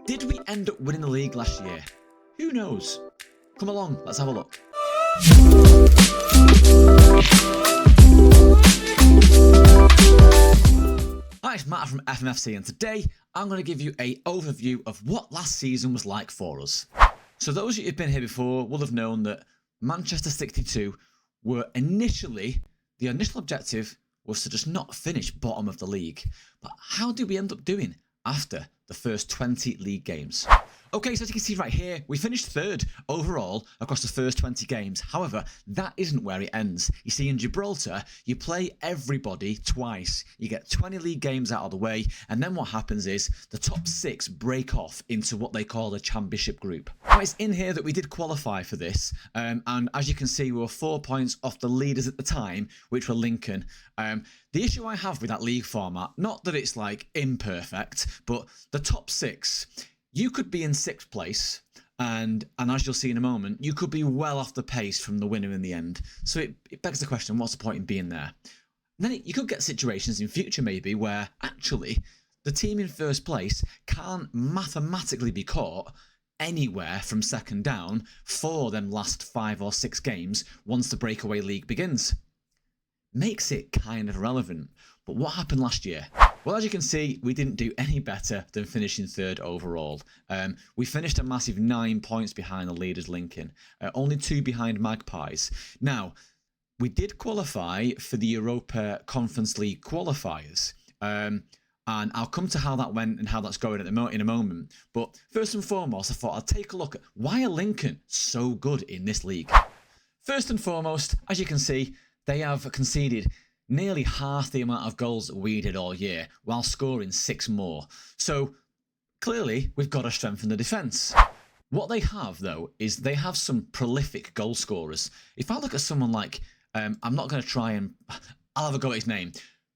Did we end up winning the league last year? Who knows? Come along, let's have a look. Hi, it's Matt from FM24 and today I'm going to give you an overview of what last season was like for us. So those of you who've been here before will have known that Manchester 62 were the initial objective was to just not finish bottom of the league. But how did we end up doing after the first 20 league games? Okay, so as you can see right here, we finished third overall across the first 20 games. However, that isn't where it ends. You see, in Gibraltar, you play everybody twice. You get 20 league games out of the way, and then what happens is the top 6 break off into what they call a championship group. Now, it's in here that we did qualify for this, and as you can see, we were 4 points off the leaders at the time, which were Lincoln. The issue I have with that league format, not that it's like imperfect, but the top 6... you could be in 6th place, and as you'll see in a moment, you could be well off the pace from the winner in the end. So it begs the question, what's the point in being there? And then you could get situations in future maybe where actually the team in first place can't mathematically be caught anywhere from second down for them last 5 or 6 games once the breakaway league begins. Makes it kind of relevant. But what happened last year? Well, as you can see, we didn't do any better than finishing third overall. We finished a massive 9 points behind the leaders, Lincoln, only 2 behind Magpies. Now, we did qualify for the Europa Conference League qualifiers, and I'll come to how that went and how that's going in a moment. But first and foremost, I thought I'd take a look at why are Lincoln so good in this league. First and foremost, as you can see, they have conceded nearly half the amount of goals that we did all year, while scoring 6 more. So, clearly, we've got to strengthen the defence. What they have, though, is they have some prolific goal scorers. If I look at someone like, I'm not going to try and... I'll have a go at his name.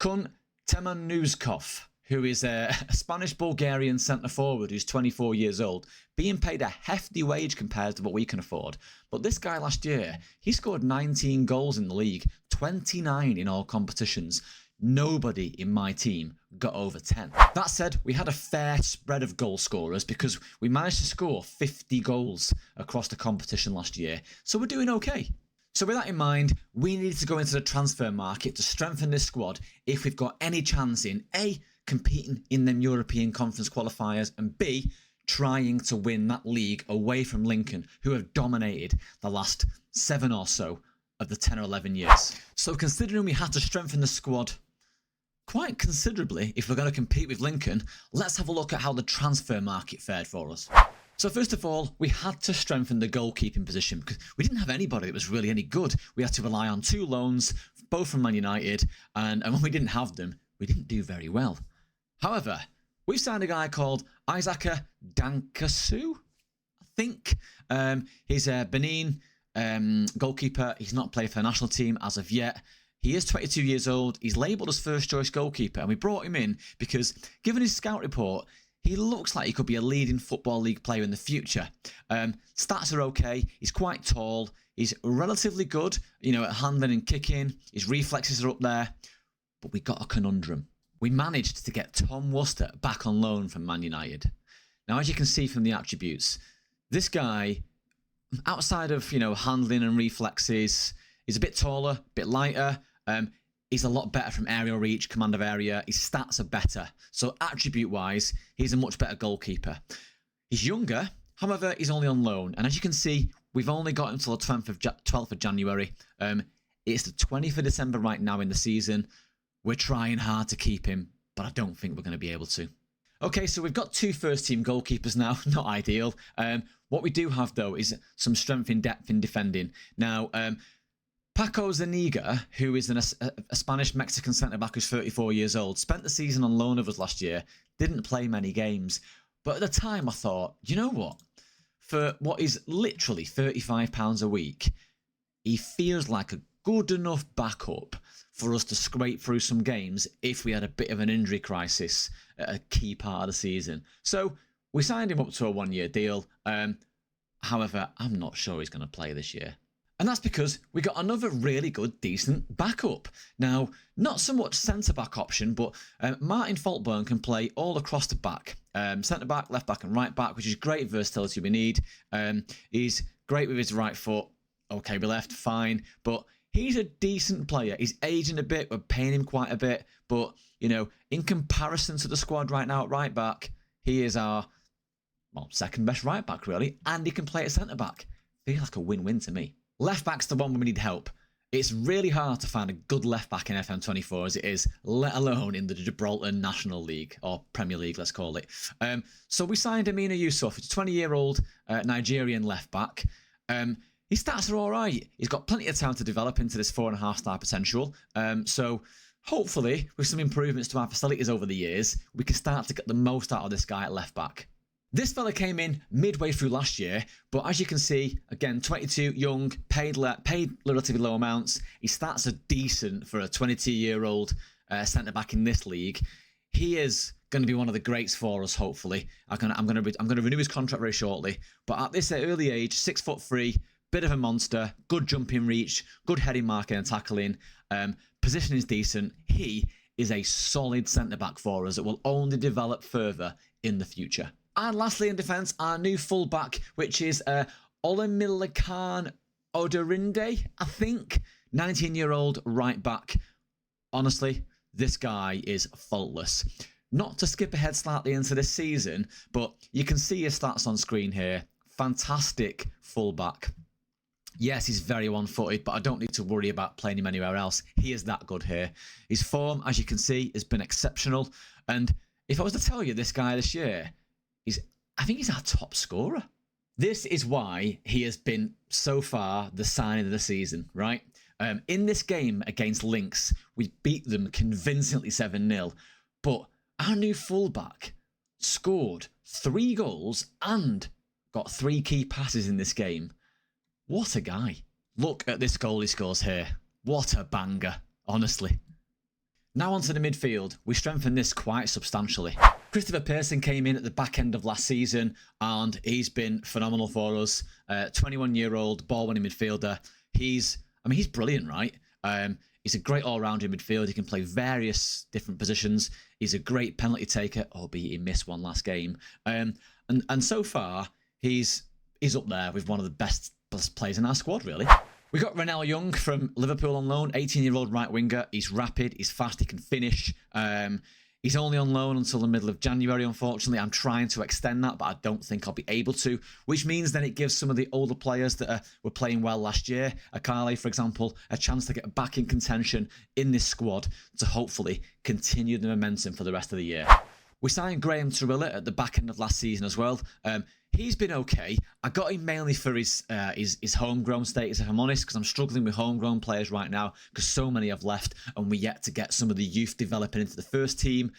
Kun Temanuzkov, who is a Spanish-Bulgarian centre-forward who's 24 years old, being paid a hefty wage compared to what we can afford. But this guy last year, he scored 19 goals in the league, 29 in all competitions. Nobody in my team got over 10. That said, we had a fair spread of goal scorers because we managed to score 50 goals across the competition last year, so we're doing okay. So with that in mind, we needed to go into the transfer market to strengthen this squad if we've got any chance in A, competing in them European Conference qualifiers, and B, trying to win that league away from Lincoln, who have dominated the last 7 or so of the 10 or 11 years. So considering we had to strengthen the squad quite considerably if we're going to compete with Lincoln, let's have a look at how the transfer market fared for us. So first of all, we had to strengthen the goalkeeping position because we didn't have anybody that was really any good. We had to rely on 2 loans, both from Man United, and when we didn't have them, we didn't do very well. However, we've signed a guy called Isaac Dankasu, I think. He's a Benin goalkeeper. He's not played for the national team as of yet. He is 22 years old. He's labelled as first choice goalkeeper, and we brought him in because, given his scout report, he looks like he could be a leading Football League player in the future. Stats are okay. He's quite tall. He's relatively good, at handling and kicking. His reflexes are up there. But we got a conundrum. We managed to get Tom Worcester back on loan from Man United. Now, as you can see from the attributes, this guy, outside of, handling and reflexes, he's a bit taller, a bit lighter. He's a lot better from aerial reach, command of area. His stats are better. So attribute-wise, he's a much better goalkeeper. He's younger, however, he's only on loan. And as you can see, we've only got until the 12th of January. It's the 20th of December right now in the season. We're trying hard to keep him, but I don't think we're going to be able to. Okay, so we've got 2 first-team goalkeepers now. Not ideal. What we do have, though, is some strength in depth in defending. Now, Paco Zaniga, who is a Spanish-Mexican centre-back who's 34 years old, spent the season on loan of us last year, didn't play many games. But at the time, I thought, you know what? For what is literally £35 a week, he feels like a good enough backup for us to scrape through some games if we had a bit of an injury crisis at a key part of the season. So we signed him up to a 1-year deal. However, I'm not sure he's going to play this year. And that's because we got another really good, decent backup. Now, not so much centre-back option, but Martin Falkburn can play all across the back. Centre-back, left-back and right-back, which is great versatility we need. He's great with his right foot. Okay, we left, fine. But he's a decent player. He's aging a bit. We're paying him quite a bit. But, you know, in comparison to the squad right now at right-back, he is our, well, second-best right-back, really. And he can play at centre-back. Feels like a win-win to me. Left back's the one where we need help. It's really hard to find a good left back in FM24 as it is, let alone in the Gibraltar National League, or Premier League, let's call it. So we signed Amina Yusuf. He's a 20-year-old Nigerian left back. His stats are all right. He's got plenty of time to develop into this 4.5-star potential. So hopefully, with some improvements to our facilities over the years, we can start to get the most out of this guy at left back. This fella came in midway through last year, but as you can see, again, 22, young, paid relatively low amounts. His stats are decent for a 22-year-old centre-back in this league. He is going to be one of the greats for us, hopefully. I'm going to renew his contract very shortly. But at this early age, 6'3", bit of a monster, good jumping reach, good heading, marking and tackling. Position is decent. He is a solid centre-back for us that will only develop further in the future. And lastly in defence, our new full-back, which is Olamilekan Odorinde, I think. 19-year-old right-back. Honestly, this guy is faultless. Not to skip ahead slightly into this season, but you can see his stats on screen here. Fantastic full-back. Yes, he's very one-footed, but I don't need to worry about playing him anywhere else. He is that good here. His form, as you can see, has been exceptional. And if I was to tell you this guy this year, I think he's our top scorer. This is why he has been so far the signing of the season, right? In this game against Lynx, we beat them convincingly 7-0. But our new fullback scored 3 goals and got 3 key passes in this game. What a guy. Look at this goal he scores here. What a banger, honestly. Now onto the midfield. We strengthened this quite substantially. Christopher Pearson came in at the back end of last season and he's been phenomenal for us. 21-year-old ball-winning midfielder. He's brilliant, right? He's a great all-rounder in midfield. He can play various different positions. He's a great penalty taker, albeit he missed one last game. And so far, he's up there with one of the best players in our squad, really. We got Renell Young from Liverpool on loan, 18-year-old right winger. He's rapid, he's fast, he can finish. He's only on loan until the middle of January, unfortunately. I'm trying to extend that, but I don't think I'll be able to, which means then it gives some of the older players that were playing well last year, Akale, for example, a chance to get back in contention in this squad to hopefully continue the momentum for the rest of the year. We signed Graham Turilla at the back end of last season as well. He's been okay. I got him mainly for his homegrown status, if I'm honest, because I'm struggling with homegrown players right now because so many have left and we're yet to get some of the youth developing into the first team.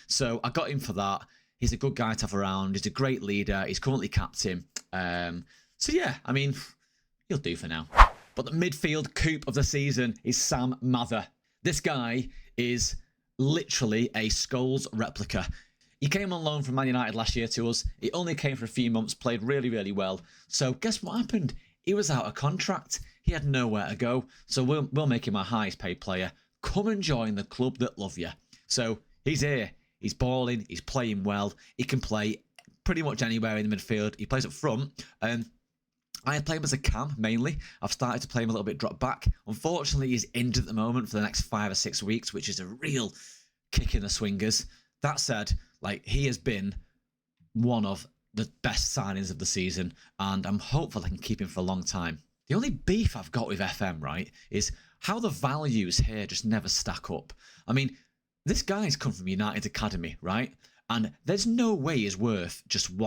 So I got him for that. He's a good guy to have around. He's a great leader. He's currently captain. So yeah, I mean, he'll do for now. But the midfield coup of the season is Sam Mather. This guy is literally a Scholes replica. He came on loan from Man United last year to us. He only came for a few months, played really, really well. So guess what happened? He was out of contract. He had nowhere to go. So we'll make him our highest paid player. Come and join the club that love you. So he's here. He's balling. He's playing well. He can play pretty much anywhere in the midfield. He plays up front. I play him as a cam, mainly. I've started to play him a little bit drop back. Unfortunately, he's injured at the moment for the next 5 or 6 weeks, which is a real kick in the swingers. That said, he has been one of the best signings of the season, and I'm hopeful I can keep him for a long time. The only beef I've got with FM, right, is how the values here just never stack up. I mean, this guy's come from United Academy, right? And there's no way he's worth just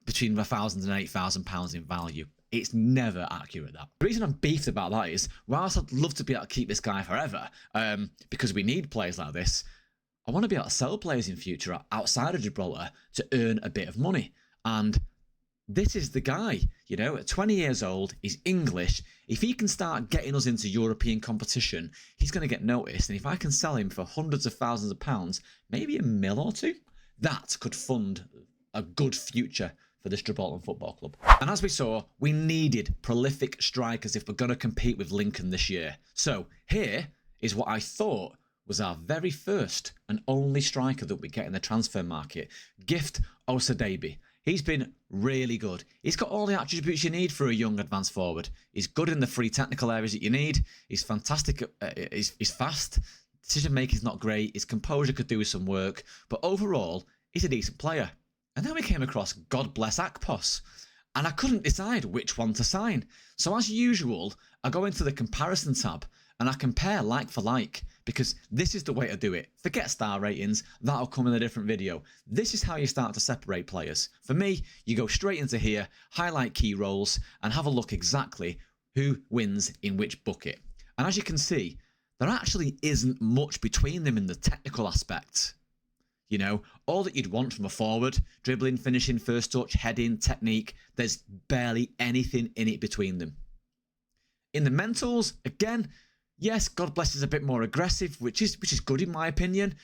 between £1,000 and £8,000 in value. It's never accurate, that. The reason I'm beefed about that is, whilst I'd love to be able to keep this guy forever, because we need players like this, I want to be able to sell players in future outside of Gibraltar to earn a bit of money. And this is the guy, you know, at 20 years old, he's English. If he can start getting us into European competition, he's going to get noticed. And if I can sell him for hundreds of thousands of pounds, maybe £1 or £2 million, that could fund a good future for this Gibraltar Football Club. And as we saw, we needed prolific strikers if we're going to compete with Lincoln this year. So here is what I thought was our very first and only striker that we get in the transfer market, Gift Osadebe. He's been really good. He's got all the attributes you need for a young advanced forward. He's good in the free technical areas that you need. He's fantastic. He's fast. Decision making is not great. His composure could do with some work. But overall, he's a decent player. And then we came across God Bless Akpos. And I couldn't decide which one to sign. So as usual, I go into the comparison tab and I compare like for like, because this is the way to do it. Forget star ratings, that'll come in a different video. This is how you start to separate players. For me, you go straight into here, highlight key roles, and have a look exactly who wins in which bucket. And as you can see, there actually isn't much between them in the technical aspects. You know, all that you'd want from a forward, dribbling, finishing, first touch, heading, technique, there's barely anything in it between them. In the mentals, again, yes, God Bless is a bit more aggressive, which is good in my opinion.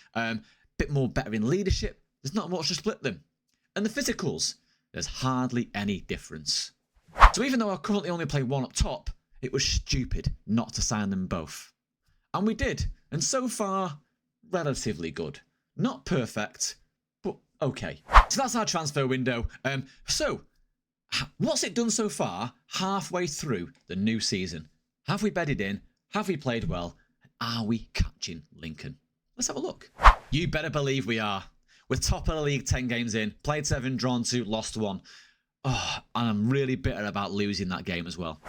Bit more better in leadership. There's not much to split them. And the physicals, there's hardly any difference. So even though I currently only play one up top, it was stupid not to sign them both. And we did. And so far, relatively good. Not perfect, but okay. So that's our transfer window. So, what's it done so far halfway through the new season? Have we bedded in? Have we played well? And are we catching Lincoln? Let's have a look. You better believe we are. We're top of the league 10 games in. Played 7, drawn 2, lost 1. Oh, and I'm really bitter about losing that game as well.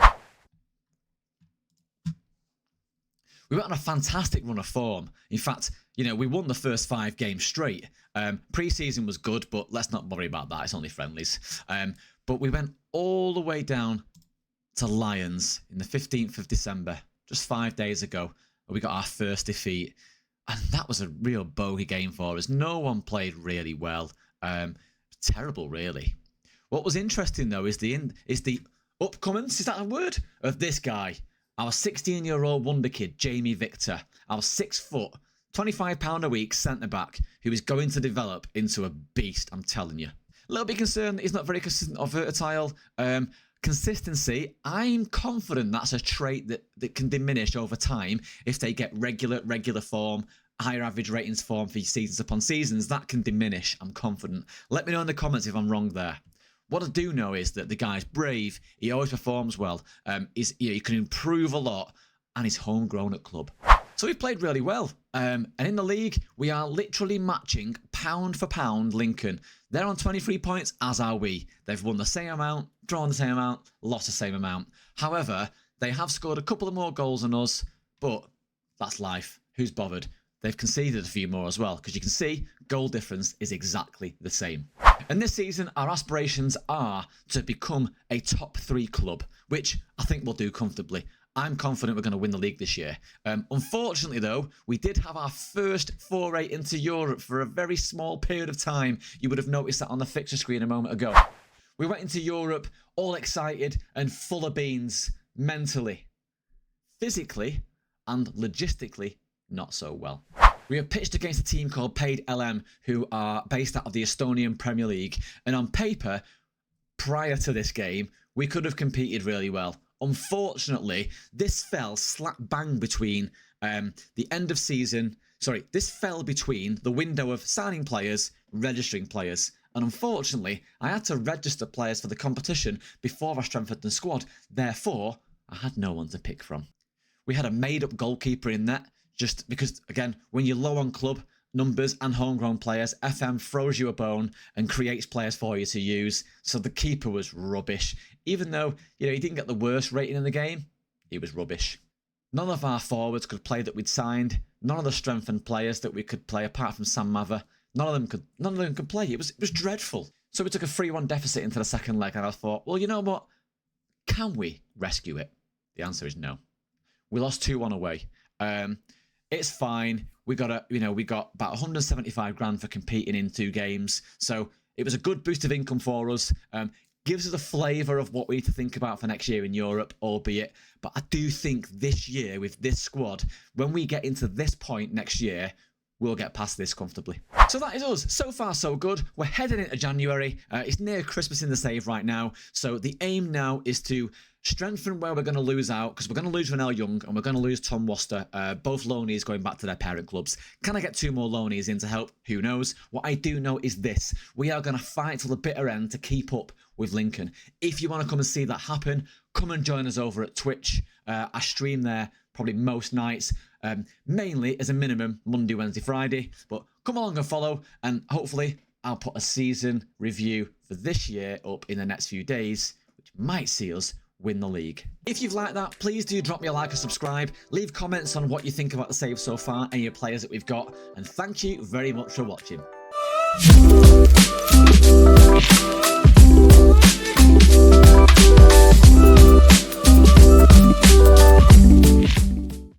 We went on a fantastic run of form. In fact, you know, we won the first 5 games straight. Pre-season was good, but let's not worry about that. It's only friendlies. But we went all the way down to Lions in the 15th of December, just 5 days ago, where we got our first defeat. And that was a real bogey game for us. No one played really well. Terrible, really. What was interesting, though, is the upcomings, is that a word? Of this guy. Our 16-year-old wonder kid, Jamie Victor. Our 6 foot, £25 a week centre-back who is going to develop into a beast, I'm telling you. A little bit concerned that he's not very consistent or versatile. Consistency, I'm confident that's a trait that can diminish over time if they get regular form, higher average ratings form for seasons upon seasons. That can diminish, I'm confident. Let me know in the comments if I'm wrong there. What I do know is that the guy's brave, he always performs well, he can improve a lot, and he's homegrown at club. So we've played really well. And in the league, we are literally matching pound for pound Lincoln. They're on 23 points, as are we. They've won the same amount, drawn the same amount, lost the same amount. However, they have scored a couple of more goals than us, but that's life. Who's bothered? They've conceded a few more as well, because you can see goal difference is exactly the same. And this season, our aspirations are to become a top 3 club, which I think we'll do comfortably. I'm confident we're going to win the league this year. Unfortunately, though, we did have our first foray into Europe for a very small period of time. You would have noticed that on the fixture screen a moment ago. We went into Europe all excited and full of beans, mentally. Physically and logistically, not so well. We have pitched against a team called Paid LM, who are based out of the Estonian Premier League. And on paper, prior to this game, we could have competed really well. Unfortunately, this fell slap bang between the end of season. This fell between the window of signing players, registering players. And unfortunately, I had to register players for the competition before I strengthened the squad. Therefore, I had no one to pick from. We had a made-up goalkeeper in net. Just because, again, when you're low on club numbers and homegrown players, FM throws you a bone and creates players for you to use. So the keeper was rubbish. Even though, you know, he didn't get the worst rating in the game, he was rubbish. None of our forwards could play that we'd signed. None of the strengthened players that we could play, apart from Sam Mather, none of them could play. It was dreadful. So we took a 3-1 deficit into the second leg, and I thought, well, you know what? Can we rescue it? The answer is no. We lost 2-1 away. It's fine. We got about 175 grand for competing in 2 games. So it was a good boost of income for us. Gives us a flavour of what we need to think about for next year in Europe, albeit. But I do think this year with this squad, when we get into this point next year, we'll get past this comfortably. So that is us. So far, so good. We're heading into January. It's near Christmas in the save right now. So the aim now is to strengthen where we're going to lose out, because we're going to lose Renell Young and we're going to lose Tom Worcester, both loanees going back to their parent clubs. Can I get 2 more loanees in to help? Who knows? What I do know is this: we are going to fight till the bitter end to keep up with Lincoln. If you want to come and see that happen, come and join us over at Twitch. I stream there probably most nights, mainly as a minimum Monday, Wednesday, Friday, but come along and follow, and hopefully I'll put a season review for this year up in the next few days, which might see us win the league. If you've liked that, please do drop me a like and subscribe. Leave comments on what you think about the save so far and your players that we've got. And thank you very much for watching.